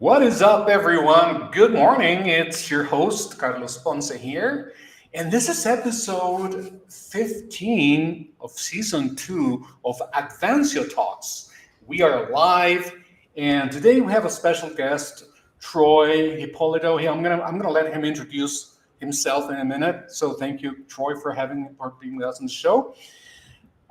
What is up, everyone? Good morning. It's your host, Carlos Ponce here. And this is episode 15 of season 2 of Advancio Talks. We are live, and today we have a special guest, Troy Hippolito. I'm gonna let him introduce himself in a minute. So thank you, Troy, for being with us on the show.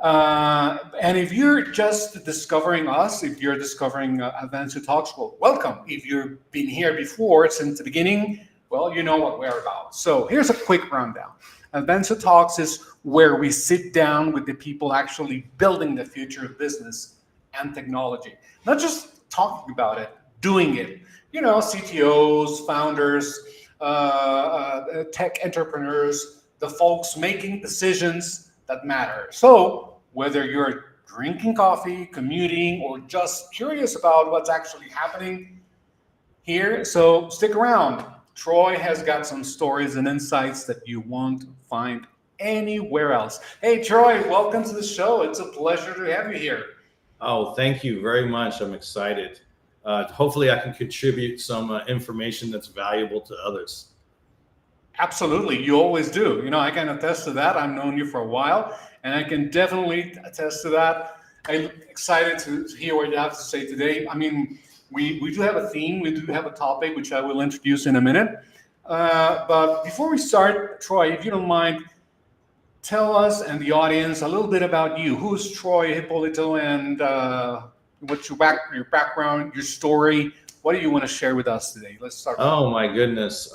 And if you're just discovering us, if you're discovering Advancio Talks, well, welcome. If you've been here before since the beginning, well, you know what we're about. So here's a quick rundown. Advancio Talks is where we sit down with the people actually building the future of business and technology. Not just talking about it, doing it. You know, CTOs, founders, tech entrepreneurs, the folks making decisions that matter. So whether you're drinking coffee, commuting, or just curious about what's actually happening here, so stick around. Troy has got some stories and insights that you won't find anywhere else. Hey, Troy, welcome to the show. It's a pleasure to have you here. Oh, thank you very much. I'm excited. Hopefully, I can contribute some information that's valuable to others. Absolutely, you always do. You know, I can attest to that. I've known you for a while, and I can definitely attest to that. I'm excited to hear what you have to say today. I mean, we do have a theme, we do have a topic, which I will introduce in a minute. But before we start, Troy, if you don't mind, tell us and the audience a little bit about you. Who's Troy Hippolito, and what's your background, your story? What do you want to share with us today? Let's start. Oh, my goodness.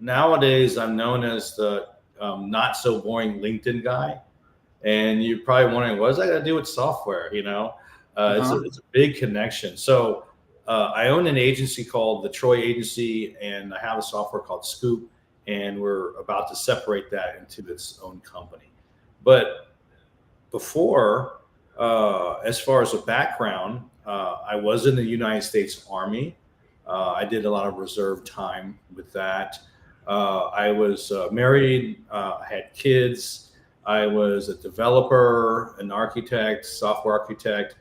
Nowadays, I'm known as the not so boring LinkedIn guy. And you're probably wondering, what does that got to do with software? You know, it's a big connection. So I own an agency called the Troy Agency, and I have a software called Scoop, and we're about to separate that into its own company. But before, as far as a background, I was in the United States Army. I did a lot of reserve time with that. I was married, I had kids. I was a developer, an architect, software architect,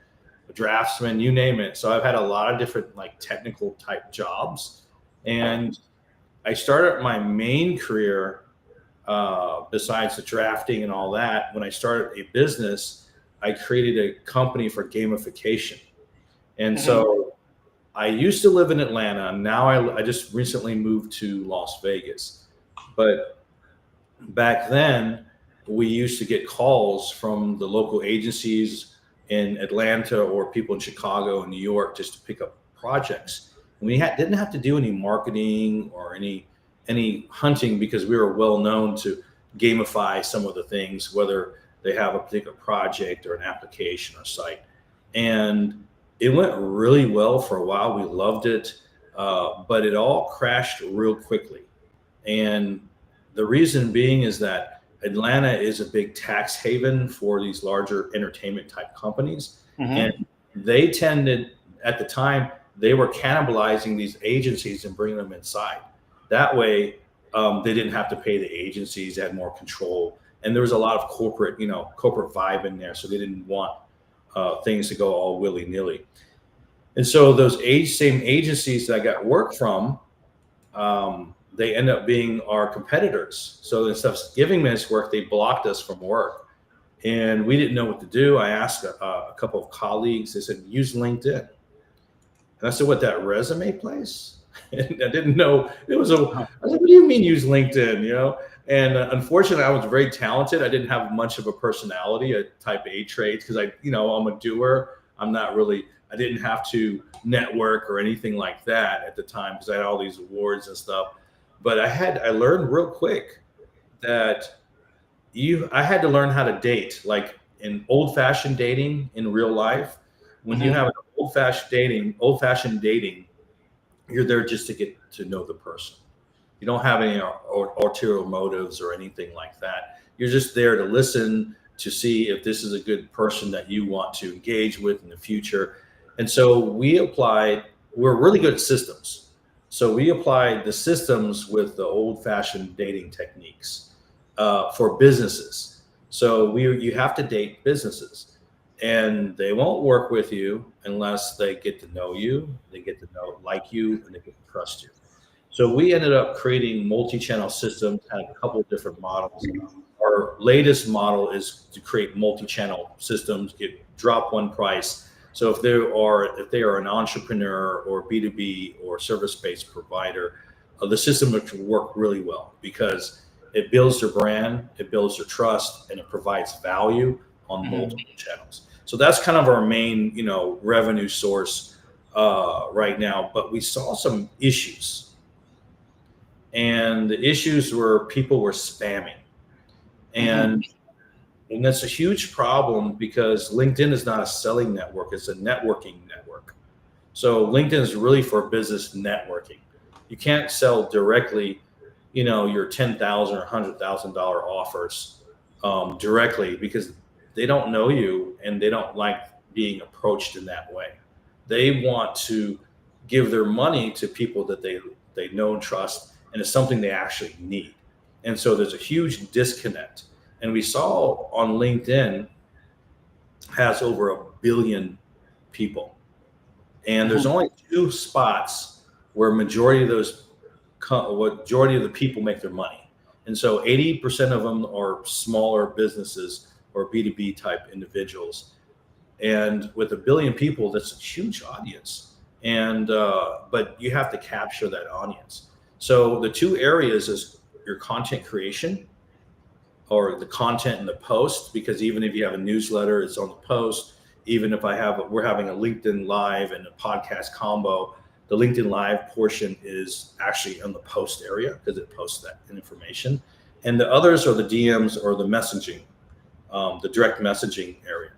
a draftsman, you name it. So I've had a lot of different like technical type jobs. And I started my main career, besides the drafting and all that. When I started a business, I created a company for gamification. And so I used to live in Atlanta. Now I just recently moved to Las Vegas. But back then, we used to get calls from the local agencies in Atlanta or people in Chicago and New York just to pick up projects. And we didn't have to do any marketing or any hunting, because we were well known to gamify some of the things, whether they have a particular project or an application or site. And it went really well for a while. We loved it, but it all crashed real quickly. And the reason being is that Atlanta is a big tax haven for these larger entertainment type companies. And they tended, at the time, they were cannibalizing these agencies and bringing them inside. That way, they didn't have to pay the agencies, they had more control. And there was a lot of corporate vibe in there. So they didn't want things to go all willy-nilly. And so those same agencies that I got work from, they end up being our competitors. So instead of giving me this work, they blocked us from work. And we didn't know what to do. I asked a couple of colleagues, they said, use LinkedIn. And I said, what, that resume place? And I didn't know I was like, what do you mean use LinkedIn? You know? And unfortunately, I was very talented. I didn't have much of a personality, a type A trait, because I'm a doer. I didn't have to network or anything like that at the time, because I had all these awards and stuff. But I learned real quick that I had to learn how to date, like in old-fashioned dating in real life. When you have an old-fashioned dating, you're there just to get to know the person. You don't have any ulterior motives or anything like that. You're just there to listen, to see if this is a good person that you want to engage with in the future. And so we're really good at systems. So we applied the systems with the old-fashioned dating techniques for businesses. So you have to date businesses. and they won't work with you unless they get to know you, they get to like you, and they get to trust you. So we ended up creating multi-channel systems, had a couple of different models. Our latest model is to create multi-channel systems, drop one price. So if they are an entrepreneur or B2B or service-based provider, the system would work really well because it builds their brand, it builds their trust, and it provides value on multiple channels. So that's kind of our main, revenue source right now. But we saw some issues, and the issues were people were spamming, and that's a huge problem because LinkedIn is not a selling network; it's a networking network. So LinkedIn is really for business networking. You can't sell directly, your $10,000 or $100,000 offers directly because they don't know you and they don't like being approached in that way. They want to give their money to people that they know and trust, and it's something they actually need. And so there's a huge disconnect. And we saw on LinkedIn has over 1 billion people. And there's only 2 spots where majority of the people make their money. And so 80% of them are smaller businesses or B2B type individuals. And with 1 billion people, that's a huge audience. And but you have to capture that audience. So the 2 areas is your content creation or the content in the post, because even if you have a newsletter, it's on the post. Even if we're having a LinkedIn Live and a podcast combo, the LinkedIn Live portion is actually in the post area because it posts that information. And the others are the DMs or the messaging, the direct messaging area.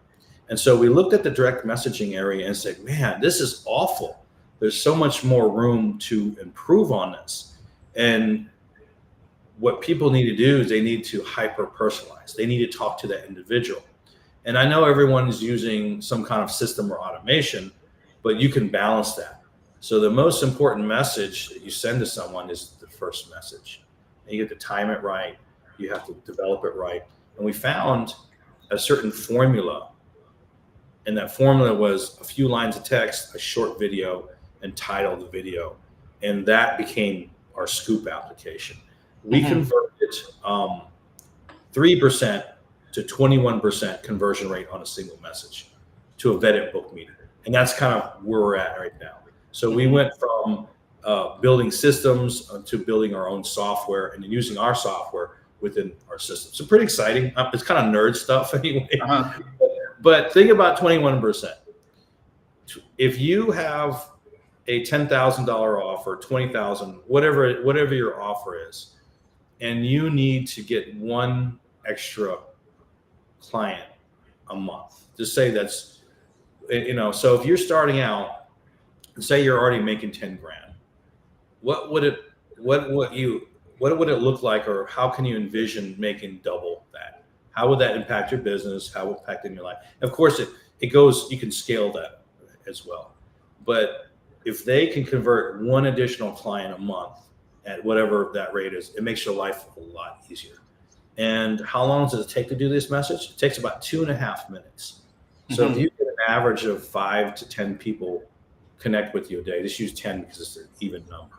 And so we looked at the direct messaging area and said, man, this is awful. There's so much more room to improve on this. And what people need to do is they need to hyper personalize. They need to talk to that individual. And I know everyone is using some kind of system or automation, but you can balance that. So the most important message that you send to someone is the first message. And you have to time it right. You have to develop it right. And we found a certain formula. And that formula was a few lines of text, a short video, and title the video. And that became our Scoop application. We converted 3% to 21% conversion rate on a single message to a vetted book meeting. And that's kind of where we're at right now. So we went from building systems to building our own software and then using our software within our system. So pretty exciting. It's kind of nerd stuff anyway. But think about 21%. If you have a $10,000 offer, $20,000, whatever your offer is, and you need to get 1 extra client a month, just say that's, so if you're starting out, say you're already making 10 grand, what would it look like, or how can you envision making double that? How would that impact your business? How would it impact in your life? Of course, it goes, you can scale that as well. But if they can convert 1 additional client a month at whatever that rate is, it makes your life a lot easier. And how long does it take to do this message? It takes about 2.5 minutes. So if you get an average of 5 to 10 people connect with you a day, just use 10 because it's an even number.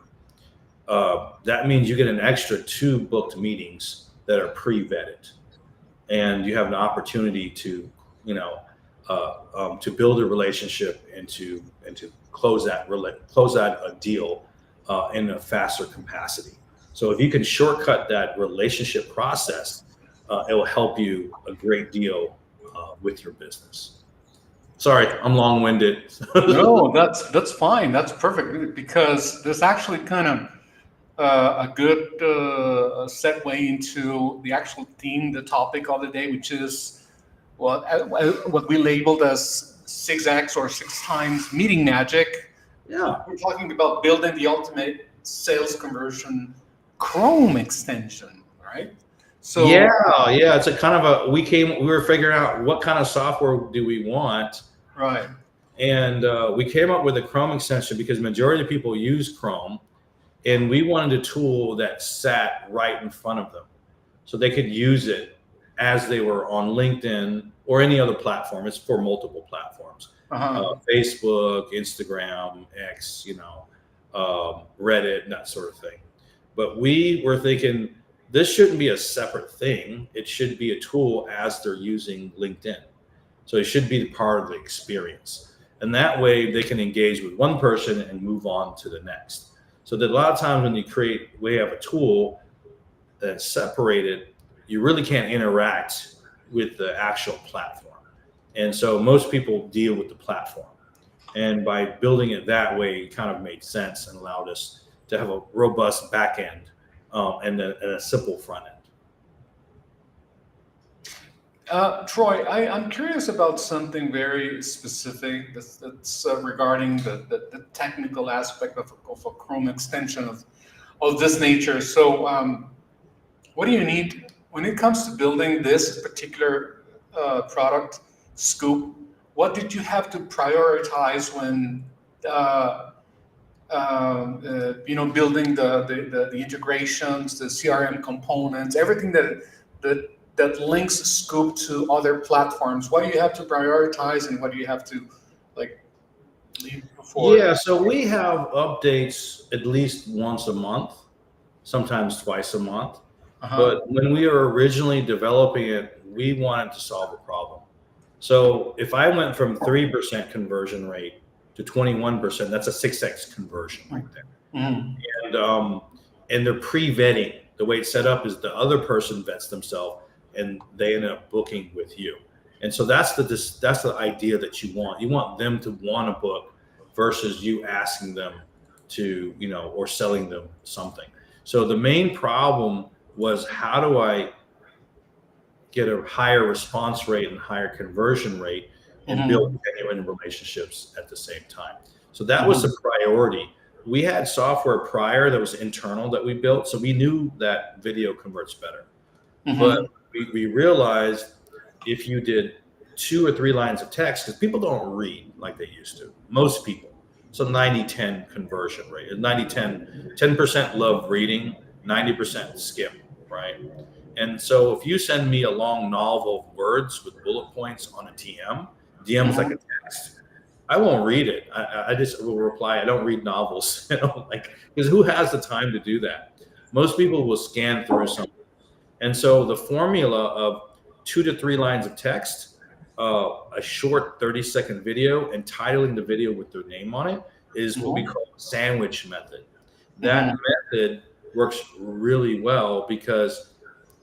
That means you get an extra 2 booked meetings that are pre-vetted. And you have an opportunity to, to build a relationship and to close that deal in a faster capacity. So if you can shortcut that relationship process, it will help you a great deal with your business. Sorry, I'm long-winded. No, that's fine. That's perfect, because there's actually kind of a good segue into the actual theme, the topic of the day, which is what we labeled as 6x or 6 times meeting magic. Yeah, We're talking about building the ultimate sales conversion Chrome extension, right? So yeah, it's a kind of we were figuring out what kind of software do we want, right? And we came up with a Chrome extension because majority of people use Chrome, and we wanted a tool that sat right in front of them so they could use it as they were on LinkedIn or any other platform. It's for multiple platforms, Facebook, Instagram, X, Reddit, that sort of thing. But we were thinking this shouldn't be a separate thing. It should be a tool as they're using LinkedIn. So it should be part of the experience. And that way they can engage with one person and move on to the next. So that a lot of times when we have a tool that's separated, you really can't interact with the actual platform. And so most people deal with the platform. And by building it that way, it kind of made sense and allowed us to have a robust back end and a simple front end. Troy, I'm curious about something very specific that's regarding the technical aspect of a Chrome extension of this nature. So what do you need when it comes to building this particular product, Scoop? What did you have to prioritize when building the integrations, the CRM components, everything that links Scoop to other platforms? What do you have to prioritize, and what do you have to leave before? Yeah, so we have updates at least once a month, sometimes twice a month. But when we were originally developing it, we wanted to solve a problem. So if I went from 3% conversion rate to 21%, that's a 6x conversion right there. And they're pre-vetting. The way it's set up is the other person vets themselves and they end up booking with you. And so that's the idea that you want. You want them to want to book versus you asking them to, or selling them something. So the main problem was, how do I get a higher response rate and higher conversion rate and build genuine relationships at the same time? So that was a priority. We had software prior that was internal that we built, so we knew that video converts better. But we realized if you did 2 or 3 lines of text, because people don't read like they used to, most people. So 90-10 conversion rate, 90-10, 10% love reading, 90% skip, right? And so if you send me a long novel of words with bullet points on a DM is like a text. I won't read it. I just will reply. I don't read novels, because who has the time to do that? Most people will scan through something. And so the formula of 2 to 3 lines of text, a short 30-second video, and titling the video with their name on it is what we call sandwich method. That method works really well because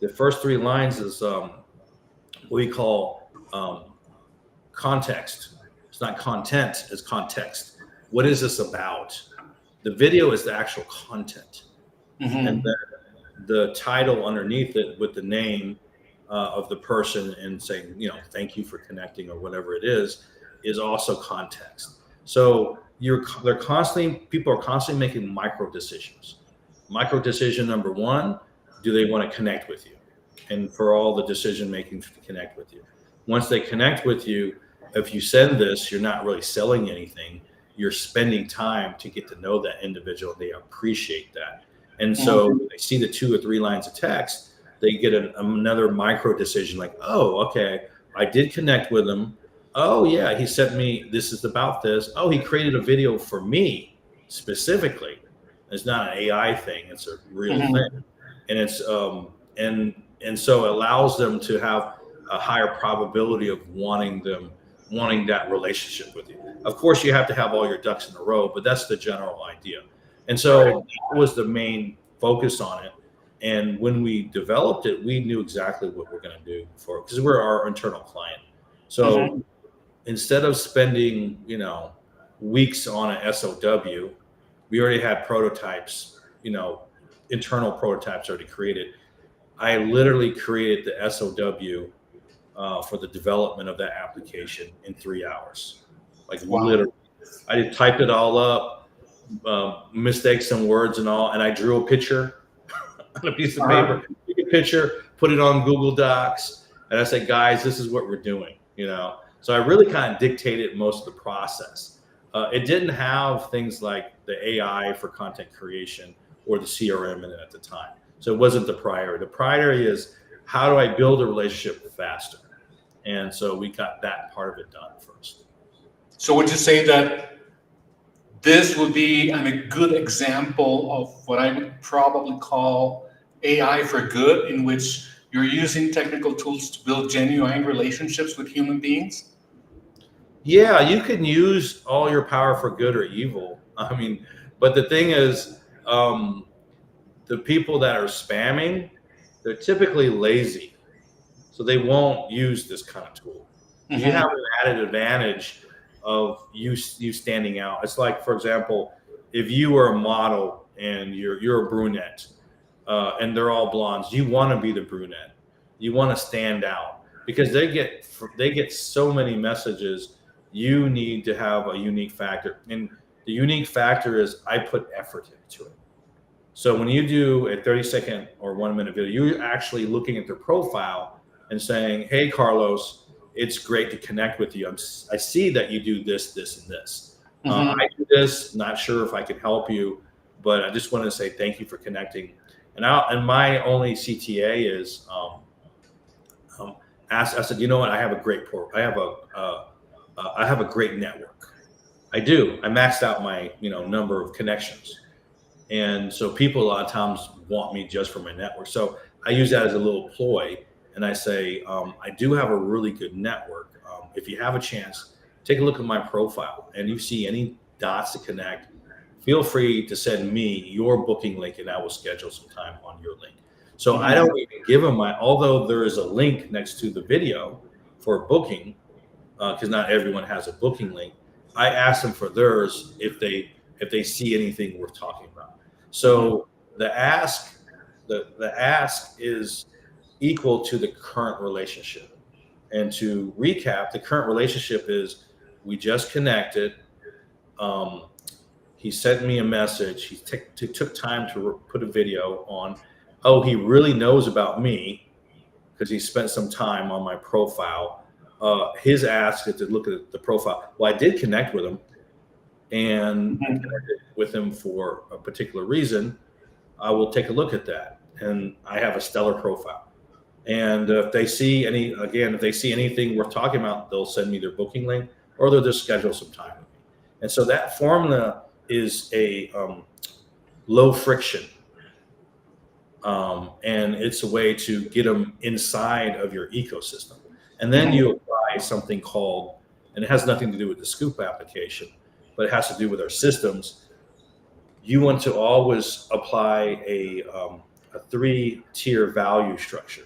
the first 3 lines is what we call context. It's not content, it's context. What is this about? The video is the actual content. And then the title underneath it with the name of the person and saying, thank you for connecting or whatever it is also context. So people are constantly making micro decisions. Micro decision number 1, do they want to connect with you? And for all the decision making to connect with you. Once they connect with you, if you send this, you're not really selling anything. You're spending time to get to know that individual. They appreciate that. And so when they see the 2 or 3 lines of text, they get another micro decision like, oh, okay, I did connect with him. Oh, yeah, he sent me, this is about this. Oh, he created a video for me specifically. It's not an AI thing. It's a real thing. And it's and so it allows them to have a higher probability of wanting that relationship with you. Of course, you have to have all your ducks in a row, but that's the general idea. And so that was the main focus on it. And when we developed it, we knew exactly what we're going to do because we're our internal client. So instead of spending, weeks on an SOW, we already had prototypes, internal prototypes already created. I literally created the SOW for the development of that application in 3 hours. Literally, I just typed it all up, mistakes some words and all, and I drew a picture on a piece of paper, took a picture, put it on Google Docs, and I said, guys, this is what we're doing, So I really kind of dictated most of the process. It didn't have things like the AI for content creation or the CRM in it at the time. So it wasn't the priority. The priority is, how do I build a relationship faster? And so we got that part of it done first. So would you say that this would be a good example of what I would probably call AI for good, in which you're using technical tools to build genuine relationships with human beings? Yeah, you can use all your power for good or evil. I mean, but the thing is, the people that are spamming, they're typically lazy, so they won't use this kind of tool. You have Mm-hmm. an added advantage of you standing out. It's like, for example, if you were a model and you're a brunette, and they're all blondes, you want to be the brunette. You want to stand out because they get so many messages. You need to have a unique factor, and the unique factor is I put effort into it. So when you do a 30-second or 1 minute video, you're actually looking at their profile and saying, "Hey, Carlos, it's great to connect with you. I see that you do this, this, and this. Mm-hmm. I do this. Not sure if I can help you, but I just want to say thank you for connecting." And my only CTA is asked. I said, "You know what? I have a great I have a great network. I do. I maxed out my number of connections." And so people a lot of times want me just for my network. So I use that as a little ploy. And I say, I do have a really good network. If you have a chance, take a look at my profile and you see any dots to connect, feel free to send me your booking link and I will schedule some time on your link. So I Mm-hmm. don't even give them although there is a link next to the video for booking, because not everyone has a booking link. I ask them for theirs if they see anything worth talking about. Mm-hmm. So the ask is equal to the current relationship. And to recap, the current relationship is we just connected. Um, he sent me a message. He took time to put a video on. Oh, he really knows about me because he spent some time on my profile. His ask is to look at the profile. Well, I did connect with him, and I Mm-hmm. connected with him for a particular reason. I will take a look at that, and I have a stellar profile. And if they see anything worth talking about, they'll send me their booking link, or they'll just schedule some time with me. And so that formula is a low friction, and it's a way to get them inside of your ecosystem. And then Mm-hmm. you apply something called, and it has nothing to do with the Scoop application, but it has to do with our systems. You want to always apply a 3-tier value structure.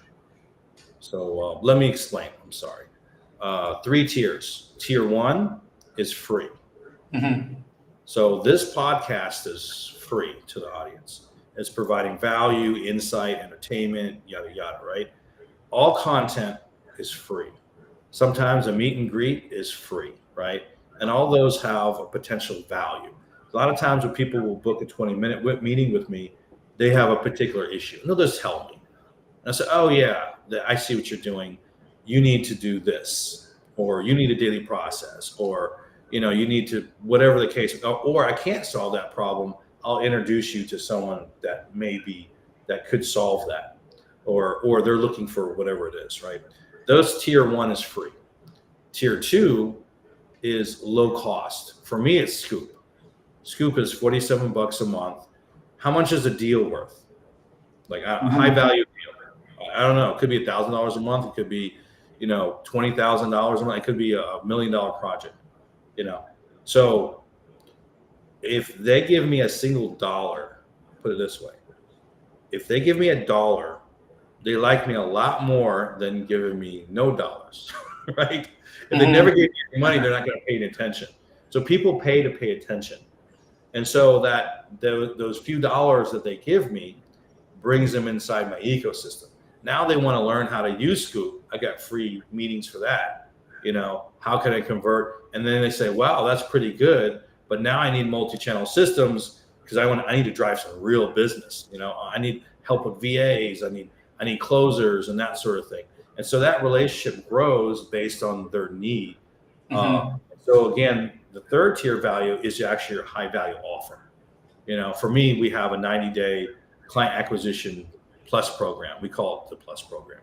So let me explain. I'm sorry. 3 tiers. Tier 1 is free. Mm-hmm. So this podcast is free to the audience. It's providing value, insight, entertainment, yada yada. Right? All content is free. Sometimes a meet and greet is free, right? And all those have a potential value. A lot of times when people will book a 20-minute meeting with me, they have a particular issue. And they'll just tell me. And I say, "Oh yeah, I see what you're doing. You need to do this, or you need a daily process, or you need to whatever the case. Or I can't solve that problem. I'll introduce you to someone that could solve that, or they're looking for whatever it is, right? Those tier 1 is free. Tier 2 is low cost. For me, it's Scoop. Scoop is $47 a month. How much is a deal worth? Like a high Mm-hmm. value deal. I don't know. It could be $1,000 a month. It could be, $20,000 a month. It could be a $1 million project. You know, so if they give me a single dollar, put it this way: if they give me a dollar, they like me a lot more than giving me no dollars, right? If they never Mm-hmm. gave me any money, they're not going to pay any attention. So people pay to pay attention, and so those few dollars that they give me brings them inside my ecosystem. Now they want to learn how to use Scoop. I got free meetings for that. How can I convert? And then they say, "Wow, that's pretty good, but now I need multi-channel systems because I need to drive some real business. I need help with VAs. I need closers and that sort of thing." And so that relationship grows based on their need. Uh, Mm-hmm. so again, the third tier value is actually your high value offer. For me, we have a 90-day client acquisition Plus program. We call it the Plus program.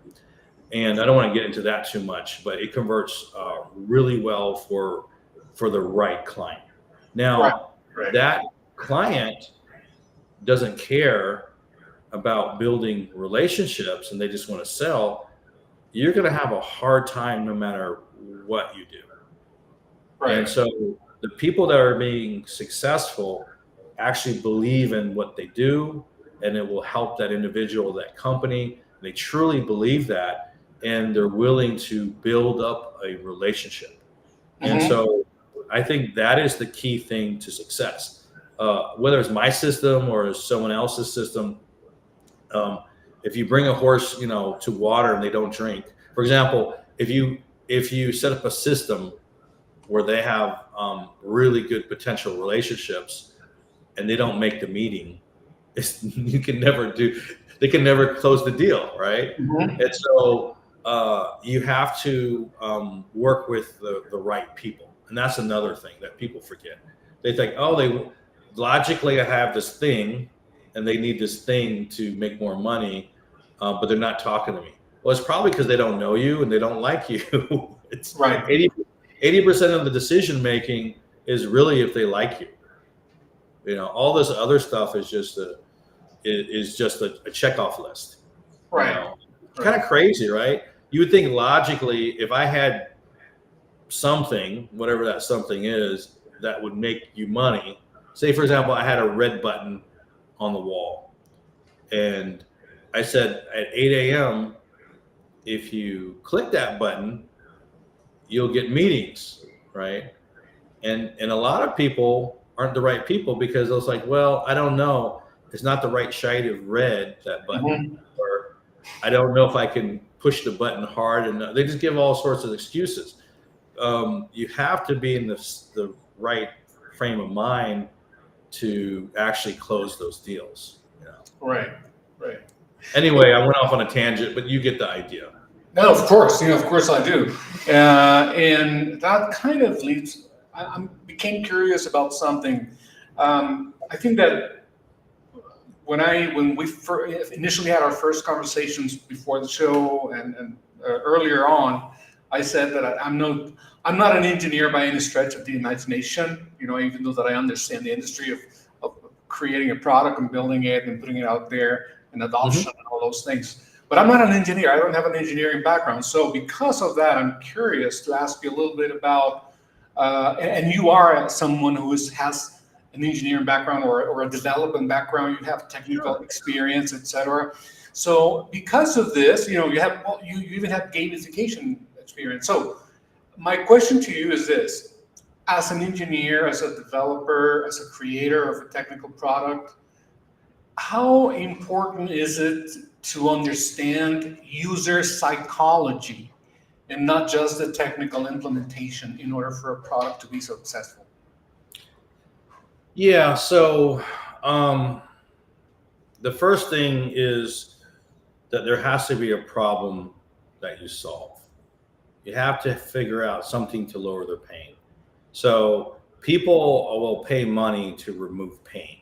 And I don't want to get into that too much, but it converts really well for the right client. Now, Right. that client doesn't care about building relationships and they just want to sell. You're going to have a hard time no matter what you do. Right. And so the people that are being successful actually believe in what they do, and it will help that individual, that company. They truly believe that, and they're willing to build up a relationship. And so I think that is the key thing to success. Whether it's my system or someone else's system, if you bring a horse, to water and they don't drink, for example, if you set up a system where they have really good potential relationships and they don't make the meeting, they can never close the deal, right? And so you have to work with the right people. And that's another thing that people forget. They think, they logically have this thing and they need this thing to make more money, but they're not talking to me. Well, it's probably because they don't know you and they don't like you. It's right. 80% of the decision making is really if they like you. All this other stuff is just a checkoff list. Right. Kind of crazy, right? You would think logically, if I had something, whatever that something is, that would make you money. Say, for example, I had a red button on the wall, and I said at 8 a.m., if you click that button, you'll get meetings, right? And a lot of people aren't the right people because it's like, well, I don't know. It's not the right shade of red, that button. Or I don't know if I can push the button hard. And they just give all sorts of excuses. You have to be in the right frame of mind to actually close those deals. Right. Anyway, I went off on a tangent, but you get the idea. No, of course, I do. And that kind of leads, I became curious about something. I think that when we initially had our first conversations before the show and earlier on, I said that I'm not an engineer by any stretch of the imagination, even though that I understand the industry of creating a product and building it and putting it out there and adoption and all those things. But I'm not an engineer. I don't have an engineering background. So because of that, I'm curious to ask you a little bit about, and you are someone who has an engineering background or a development background, you have technical experience, etc. So because of this, you even have gamification experience. So my question to you is this: as an engineer, as a developer, as a creator of a technical product, how important is it to understand user psychology and not just the technical implementation in order for a product to be successful? Yeah, so the first thing is that there has to be a problem that you solve. You have to figure out something to lower their pain. So people will pay money to remove pain.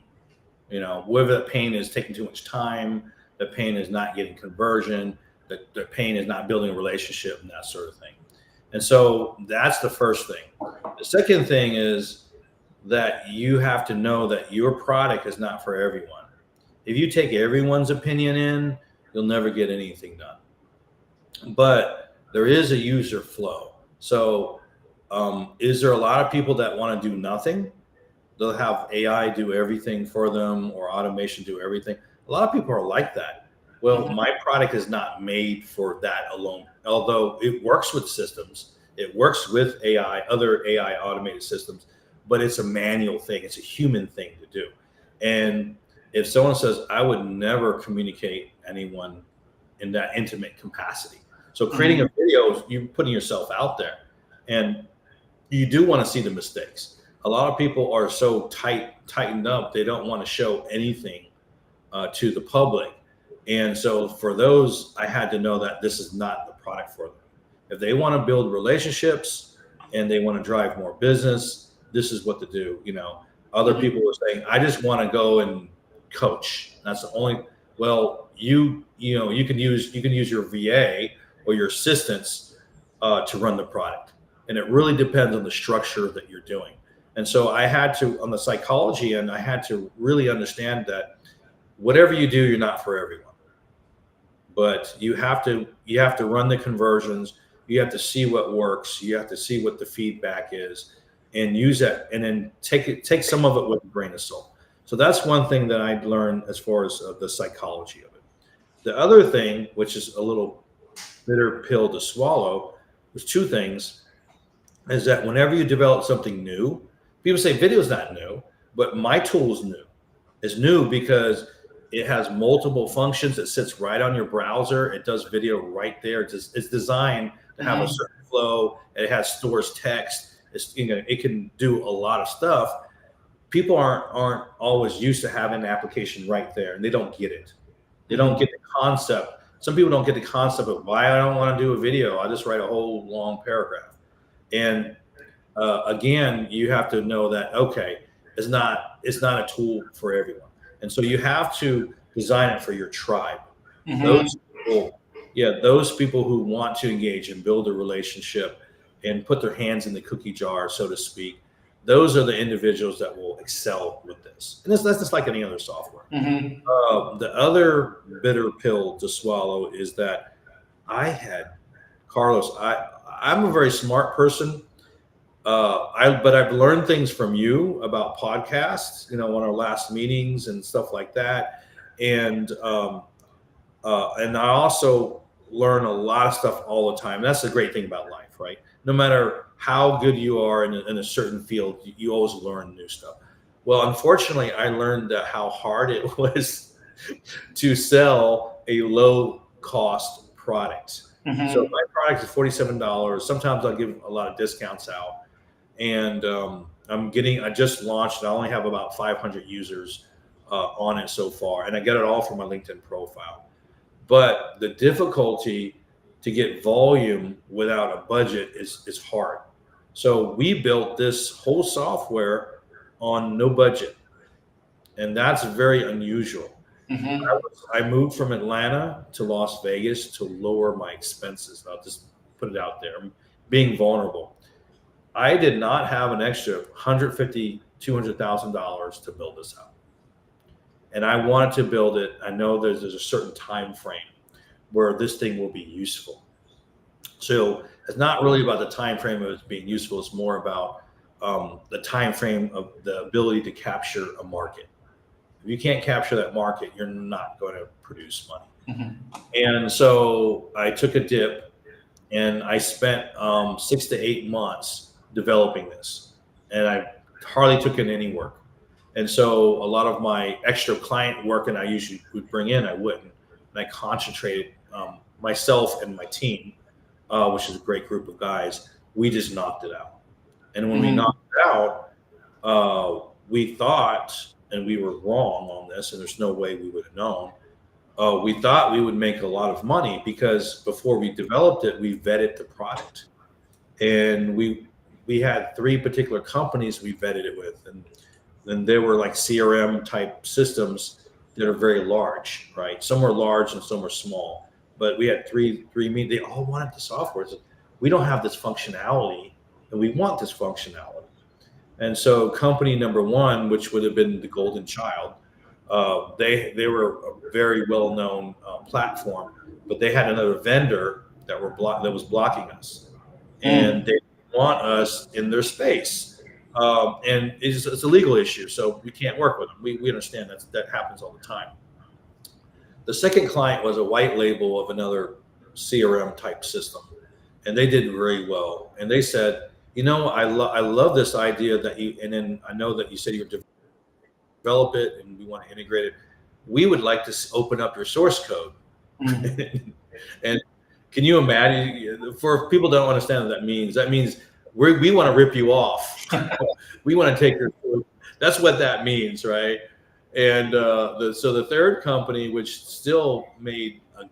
Whether the pain is taking too much time, the pain is not getting conversion, the pain is not building a relationship, and that sort of thing. And so that's the first thing. The second thing is that you have to know that your product is not for everyone. If you take everyone's opinion in, you'll never get anything done. But there is a user flow. So is there a lot of people that want to do nothing? They'll have AI do everything for them or automation do everything. A lot of people are like that. Well, my product is not made for that alone. Although it works with systems, it works with AI, other AI automated systems, but it's a manual thing. It's a human thing to do. And if someone says, I would never communicate anyone in that intimate capacity. So creating a video, you're putting yourself out there, and you do want to see the mistakes. A lot of people are so tightened up, they don't want to show anything to the public. And so for those, I had to know that this is not the product for them. If they want to build relationships and they want to drive more business, this is what to do. Other people were saying, I just want to go and coach. That's the only, well, you can use your VA or your assistants to run the product, and it really depends on the structure that you're doing. And so I had to, on the psychology end, I had to really understand that whatever you do, you're not for everyone, but you have to run the conversions. You have to see what works. You have to see what the feedback is, and use that, and then take some of it with a grain of salt. So that's one thing that I learned as far as the psychology of it. The other thing, which is a little bitter pill to swallow, there's two things, is that whenever you develop something new, people say video is not new, but my tool is new. It's new because it has multiple functions. It sits right on your browser. It does video right there. It's designed to have a certain flow. It has stores text. It can do a lot of stuff. People aren't always used to having an application right there, and they don't get it. They don't get the concept. Some people don't get the concept of why I don't want to do a video. I just write a whole long paragraph. And again, you have to know that, okay, it's not a tool for everyone. And so you have to design it for your tribe. Those people who want to engage and build a relationship and put their hands in the cookie jar, so to speak, those are the individuals that will excel with this. And that's just like any other software. The other bitter pill to swallow is that Carlos, I'm a very smart person. But I've learned things from you about podcasts, on our last meetings and stuff like that. And I also learn a lot of stuff all the time. That's the great thing about life, right? No matter how good you are in a certain field, you always learn new stuff. Well, unfortunately, I learned how hard it was to sell a low cost product. So my product is $47. Sometimes I'll give a lot of discounts out. And I just launched, I only have about 500 users on it so far. And I get it all from my LinkedIn profile. But the difficulty to get volume without a budget is hard. So we built this whole software on no budget. And that's very unusual. I moved from Atlanta to Las Vegas to lower my expenses. I'll just put it out there. I'm being vulnerable. I did not have an extra $150,000, $200,000 to build this out. And I wanted to build it. I know there's a certain time frame where this thing will be useful. So it's not really about the time frame of it being useful. It's more about the time frame of the ability to capture a market. If you can't capture that market, you're not going to produce money. And so I took a dip, and I spent 6 to 8 months developing this, and I hardly took in any work. And so a lot of my extra client work, and I usually would bring in, I wouldn't. And I concentrated myself and my team, which is a great group of guys. We just knocked it out. And when we knocked it out, we thought, and we were wrong on this, and there's no way we would have known. We thought we would make a lot of money because before we developed it, we vetted the product. And we had 3 particular companies we vetted it with. And then there were like CRM type systems that are very large, right? Some were large and some were small. But we had three they all wanted the software. So we don't have this functionality, and we want this functionality. And so company number 1, which would have been the golden child, they were a very well-known platform, but they had another vendor that was blocking us, and they want us in their space, and it's a legal issue, so we can't work with them. We understand that happens all the time. The second client was a white label of another CRM type system, and they did very well. And they said, I love this idea that you, and then I know that you said you're develop it and we want to integrate it. We would like to open up your source code. And can you imagine, for people that don't understand what that means we want to rip you off. We want to take your code. That's what that means, right? And so the third company, which still made a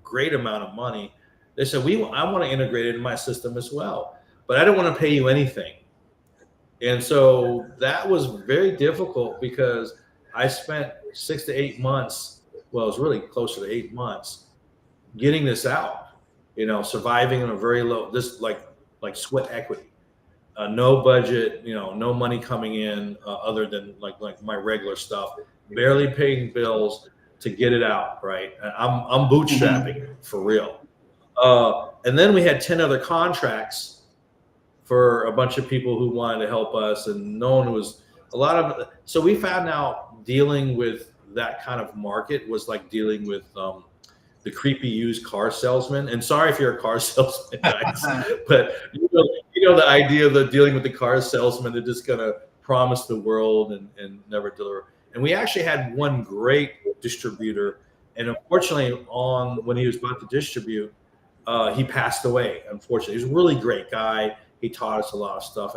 great amount of money, they said, I want to integrate it in my system as well, but I don't want to pay you anything. And so that was very difficult because I spent 6 to 8 months well, it's really closer to 8 months, getting this out, surviving in a very low, this like sweat equity, no budget, no money coming in other than like my regular stuff, barely paying bills to get it out. Right. And I'm bootstrapping Mhm. for real. And then we had 10 other contracts for a bunch of people who wanted to help us, and no one was a lot of. So we found out dealing with that kind of market was like dealing with the creepy used car salesman. And sorry if you're a car salesman, guys, but the idea of the dealing with the car salesman, they're just gonna promise the world and never deliver. And we actually had one great distributor, and unfortunately, on when he was about to distribute, he passed away. Unfortunately, he was a really great guy. He taught us a lot of stuff,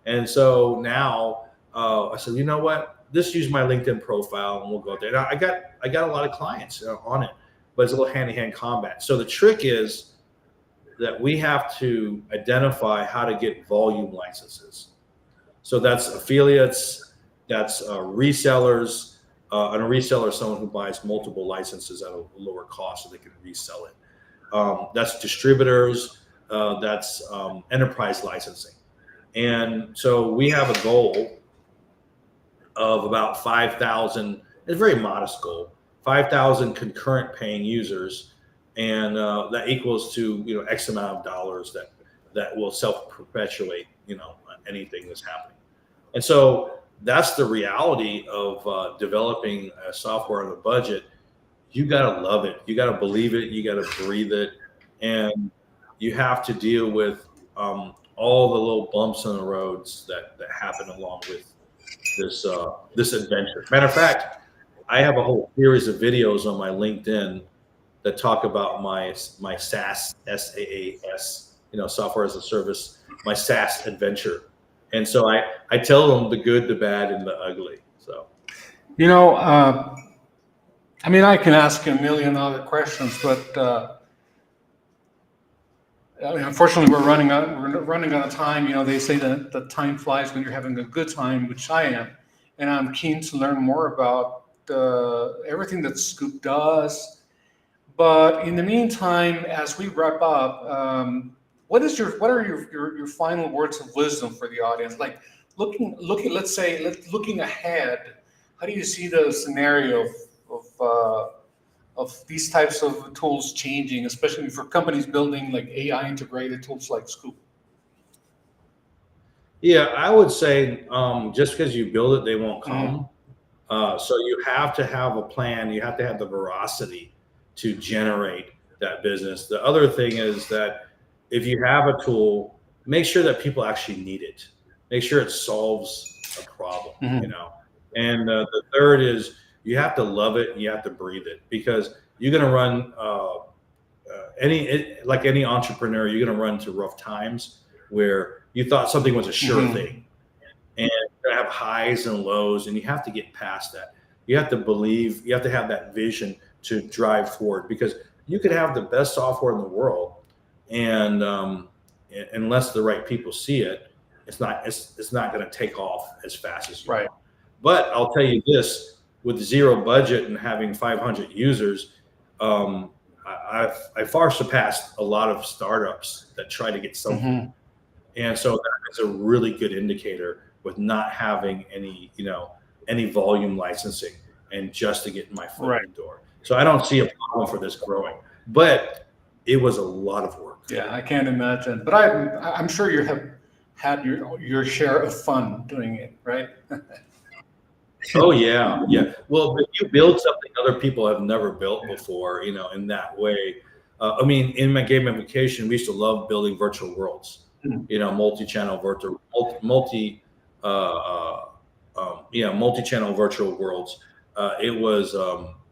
and so now I said, you know what? Just use my LinkedIn profile, and we'll go out there. Now, I got a lot of clients on it, but it's a little hand-to-hand combat. So the trick is that we have to identify how to get volume licenses. So that's affiliates, that's resellers, and a reseller is someone who buys multiple licenses at a lower cost so they can resell it. That's distributors, that's enterprise licensing. And so we have a goal of about 5,000, it's a very modest goal, 5,000 concurrent paying users. And that equals to, X amount of dollars that will self-perpetuate, anything that's happening. And so that's the reality of developing a software on a budget. You got to love it. You got to believe it. You got to breathe it. And you have to deal with all the little bumps in the roads that happen along with this adventure. Matter of fact, I have a whole series of videos on my LinkedIn that talk about my SaaS, SaaS, software as a service, my SaaS adventure. And so I tell them the good, the bad, and the ugly. So, I can ask you a million other questions, but unfortunately, we're running out of time. They say that the time flies when you're having a good time, which I am, and I'm keen to learn more about everything that Scoop does. But in the meantime, as we wrap up, what are your final words of wisdom for the audience? Like looking ahead, how do you see the scenario of these types of tools changing, especially for companies building like AI integrated tools like Scoop? yeah, I would say just because you build it, they won't Mhm. come. So you have to have a plan. You have to have the veracity to generate that business. The other thing is that if you have a tool, make sure that people actually need it. Make sure it solves a problem, Mhm. And the third is you have to love it and you have to breathe it, because you're going to run like any entrepreneur, you're going to run into rough times where you thought something was a sure Mhm. thing, and you're going to have highs and lows, and you have to get past that. You have to believe, you have to have that vision to drive forward, because you could have the best software in the world, and unless the right people see it, it's not going to take off as fast as you Right. want. But I'll tell you this: with zero budget and having 500 users, um, I far surpassed a lot of startups that try to get something. Mhm. And so that is a really good indicator with not having any volume licensing and just to get my foot Right. in the door. So I don't see a problem for this growing, but it was a lot of work. Yeah, I can't imagine, but I'm sure you have had your share of fun doing it, right? Oh yeah, yeah. Well, if you build something other people have never built before, in that way. In my gamification, we used to love building virtual worlds. Mhm. Multi-channel virtual, multi-channel virtual worlds. It was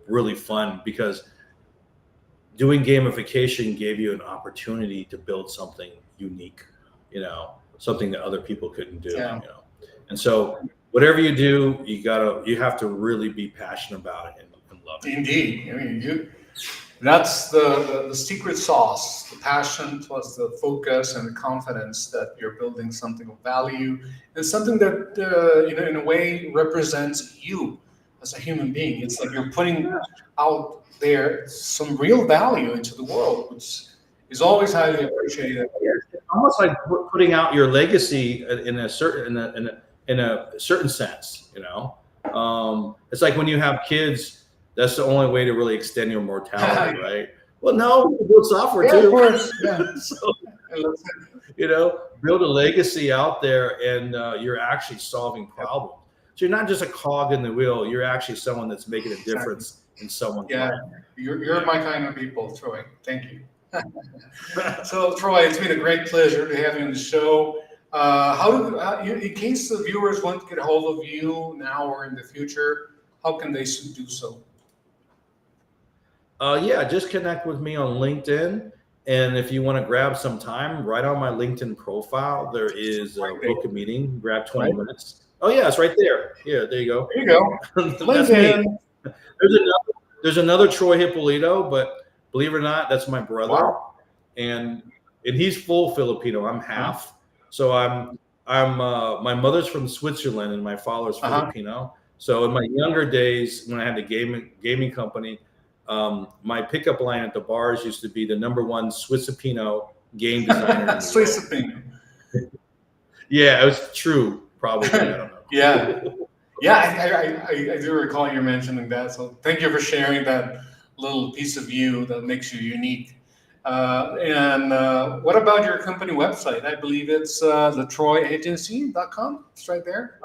really fun because doing gamification gave you an opportunity to build something unique, something that other people couldn't do, Yeah. And so whatever you do, you have to really be passionate about it and love it. Indeed. That's the secret sauce, the passion plus the focus and the confidence that you're building something of value and something that, in a way represents you as a human being. It's like you're putting out there some real value into the world, which is always highly appreciated. It's almost like putting out your legacy in a certain sense. It's like when you have kids, that's the only way to really extend your mortality, right? Well, no, you can build software too. Of course, yeah. So, build a legacy out there, and you're actually solving problems. So you're not just a cog in the wheel. You're actually someone that's making a difference in someone's life. You're my kind of people, Troy. Thank you. So, Troy, it's been a great pleasure to have you on the show. In case the viewers want to get a hold of you now or in the future, how can they do so? Just connect with me on LinkedIn. And if you want to grab some time, right on my LinkedIn profile, there is book a meeting, grab 20 minutes. Oh yeah, it's right there. Yeah, there you go. There you go. That's me. There's another Troy Hippolito, but believe it or not, that's my brother. Wow. And he's full Filipino. I'm half. So I'm my mother's from Switzerland and my father's Filipino. So in my younger days, when I had the gaming company, my pickup line at the bars used to be the #1 Swissipino game designer. Swissipino. Yeah, it was true. Probably. I don't know. Yeah, I do recall you mentioning that. So thank you for sharing that little piece of you that makes you unique. And what about your company website? I believe it's thetroyagency.com. It's right there.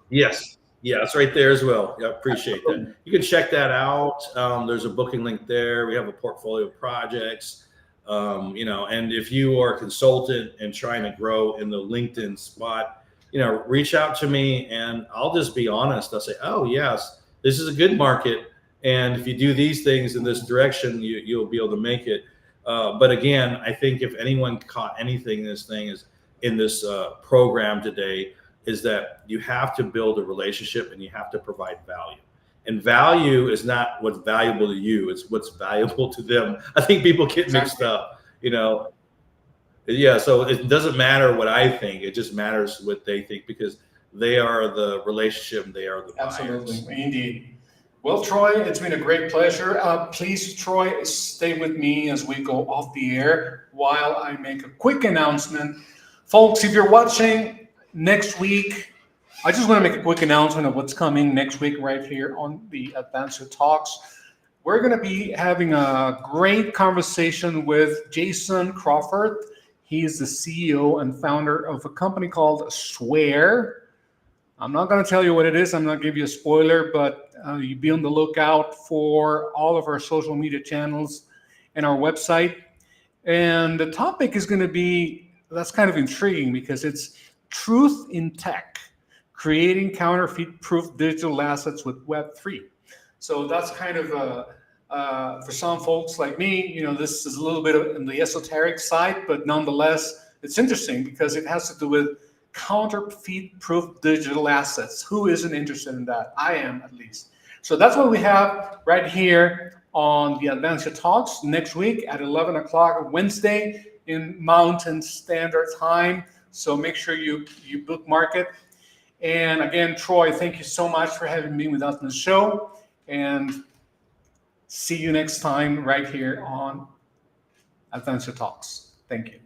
Yes. Yeah, it's right there as well. Yeah, appreciate that. You can check that out. There's a booking link there. We have a portfolio of projects. And if you are a consultant and trying to grow in the LinkedIn spot, reach out to me and I'll just be honest. I'll say, oh yes, this is a good market. And if you do these things in this direction, you'll be able to make it. But again, I think if anyone caught anything in this program today, is that you have to build a relationship and you have to provide value. And value is not what's valuable to you, it's what's valuable to them. I think people get mixed up, Yeah, so it doesn't matter what I think, it just matters what they think, because they are the relationship and they are the buyers. Absolutely, indeed. Well, Troy, it's been a great pleasure. Please, Troy, stay with me as we go off the air while I make a quick announcement. Folks, if you're watching next week, I just want to make a quick announcement of what's coming next week right here on the Advancio Talks. We're going to be having a great conversation with Jason Crawford. He's the CEO and founder of a company called Swear. I'm not going to tell you what it is. I'm not going to give you a spoiler, but you be on the lookout for all of our social media channels and our website. And the topic is going to be, that's kind of intriguing because it's Truth in Tech, creating counterfeit-proof digital assets with Web3. So that's kind of for some folks like me, this is a little bit in the esoteric side, but nonetheless, it's interesting because it has to do with counterfeit-proof digital assets. Who isn't interested in that? I am, at least. So that's what we have right here on the Advancio Talks next week at 11 o'clock Wednesday in Mountain Standard Time. So make sure you bookmark it. And again, Troy, thank you so much for having me with us on the show. And see you next time right here on Advancio Talks. Thank you.